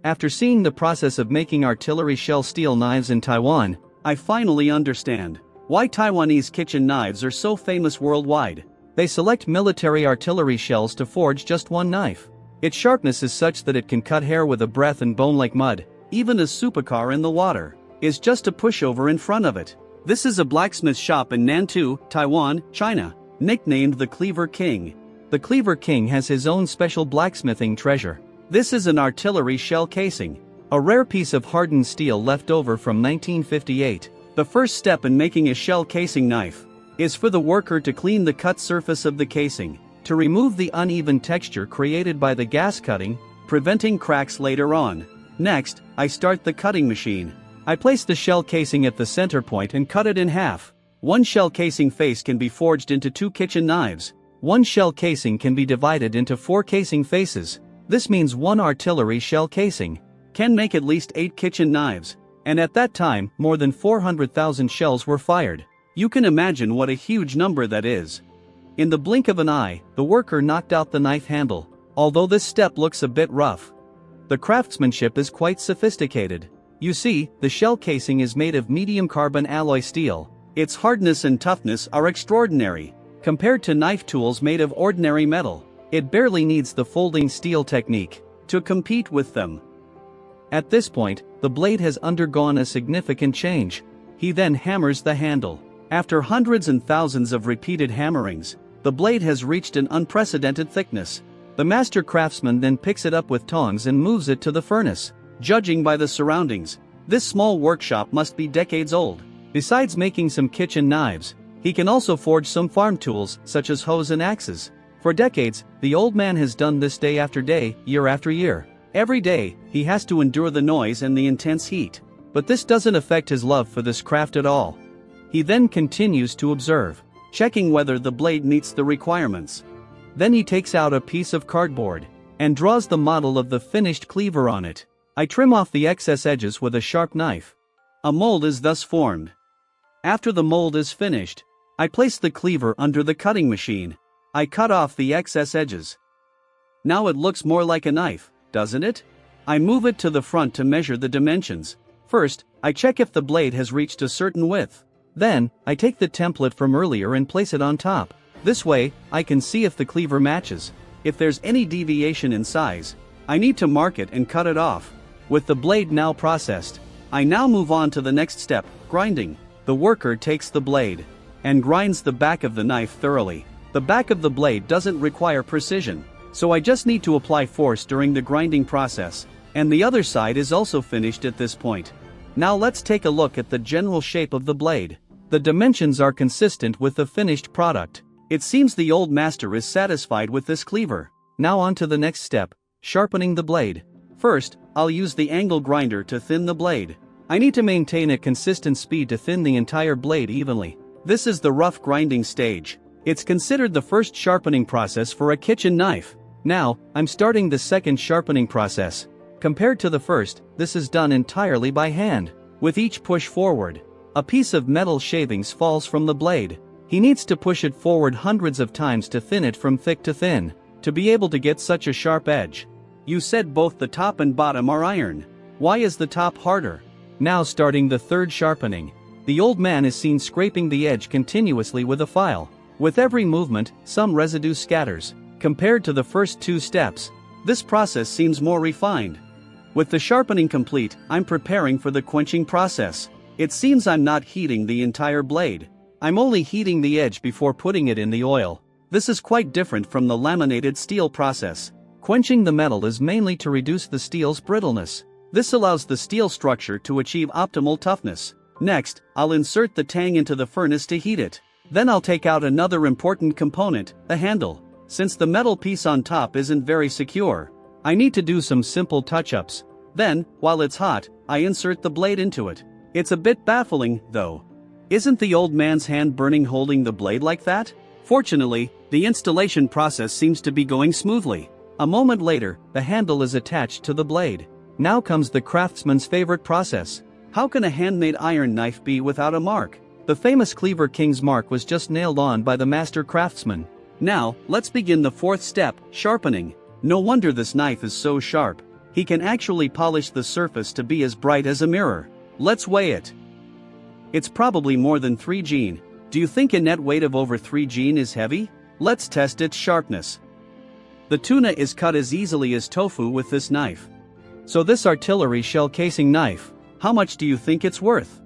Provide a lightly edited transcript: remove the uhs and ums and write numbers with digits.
After seeing the process of making artillery shell steel knives in Taiwan, I finally understand why Taiwanese kitchen knives are so famous worldwide. They select military artillery shells to forge just one knife. Its sharpness is such that it can cut hair with a breath and bone like mud. Even a supercar in the water is just a pushover in front of it. This is a blacksmith shop in Nantou, Taiwan, China, nicknamed the Cleaver King. The Cleaver King has his own special blacksmithing treasure. This is an artillery shell casing, a rare piece of hardened steel left over from 1958. The first step in making a shell casing knife is for the worker to clean the cut surface of the casing, to remove the uneven texture created by the gas cutting, preventing cracks later on. Next, I start the cutting machine. I place the shell casing at the center point and cut it in half. One shell casing face can be forged into 2 kitchen knives. One shell casing can be divided into 4 casing faces. This means one artillery shell casing can make at least 8 kitchen knives, and at that time, more than 400,000 shells were fired. You can imagine what a huge number that is. In the blink of an eye, the worker knocked out the knife handle. Although this step looks a bit rough, the craftsmanship is quite sophisticated. You see, the shell casing is made of medium carbon alloy steel. Its hardness and toughness are extraordinary. Compared to knife tools made of ordinary metal, it barely needs the folding steel technique to compete with them. At this point, the blade has undergone a significant change. He then hammers the handle. After hundreds and thousands of repeated hammerings, the blade has reached an unprecedented thickness. The master craftsman then picks it up with tongs and moves it to the furnace. Judging by the surroundings, this small workshop must be decades old. Besides making some kitchen knives, he can also forge some farm tools, such as hoes and axes. For decades, the old man has done this day after day, year after year. Every day, he has to endure the noise and the intense heat. But this doesn't affect his love for this craft at all. He then continues to observe, checking whether the blade meets the requirements. Then he takes out a piece of cardboard and draws the model of the finished cleaver on it. I trim off the excess edges with a sharp knife. A mold is thus formed. After the mold is finished, I place the cleaver under the cutting machine. I cut off the excess edges. Now it looks more like a knife, doesn't it? I move it to the front to measure the dimensions. First, I check if the blade has reached a certain width. Then, I take the template from earlier and place it on top. This way, I can see if the cleaver matches. If there's any deviation in size, I need to mark it and cut it off. With the blade now processed, I now move on to the next step, grinding. The worker takes the blade and grinds the back of the knife thoroughly. The back of the blade doesn't require precision, so I just need to apply force during the grinding process, and the other side is also finished at this point. Now let's take a look at the general shape of the blade. The dimensions are consistent with the finished product. It seems the old master is satisfied with this cleaver. Now on to the next step, sharpening the blade. First, I'll use the angle grinder to thin the blade. I need to maintain a consistent speed to thin the entire blade evenly. This is the rough grinding stage. It's considered the first sharpening process for a kitchen knife. Now, I'm starting the second sharpening process. Compared to the first, this is done entirely by hand. With each push forward, a piece of metal shavings falls from the blade. He needs to push it forward hundreds of times to thin it from thick to thin, to be able to get such a sharp edge. You said both the top and bottom are iron. Why is the top harder? Now starting the third sharpening. The old man is seen scraping the edge continuously with a file. With every movement, some residue scatters. Compared to the first 2 steps, this process seems more refined. With the sharpening complete, I'm preparing for the quenching process. It seems I'm not heating the entire blade. I'm only heating the edge before putting it in the oil. This is quite different from the laminated steel process. Quenching the metal is mainly to reduce the steel's brittleness. This allows the steel structure to achieve optimal toughness. Next, I'll insert the tang into the furnace to heat it. Then I'll take out another important component, the handle. Since the metal piece on top isn't very secure, I need to do some simple touch-ups. Then, while it's hot, I insert the blade into it. It's a bit baffling, though. Isn't the old man's hand burning holding the blade like that? Fortunately, the installation process seems to be going smoothly. A moment later, the handle is attached to the blade. Now comes the craftsman's favorite process. How can a handmade iron knife be without a mark? The famous Cleaver King's mark was just nailed on by the master craftsman. Now, let's begin the fourth step, sharpening. No wonder this knife is so sharp. He can actually polish the surface to be as bright as a mirror. Let's weigh it. It's probably more than 3 Gene. Do you think a net weight of over 3 Gene is heavy? Let's test its sharpness. The tuna is cut as easily as tofu with this knife. So this artillery shell casing knife, how much do you think it's worth?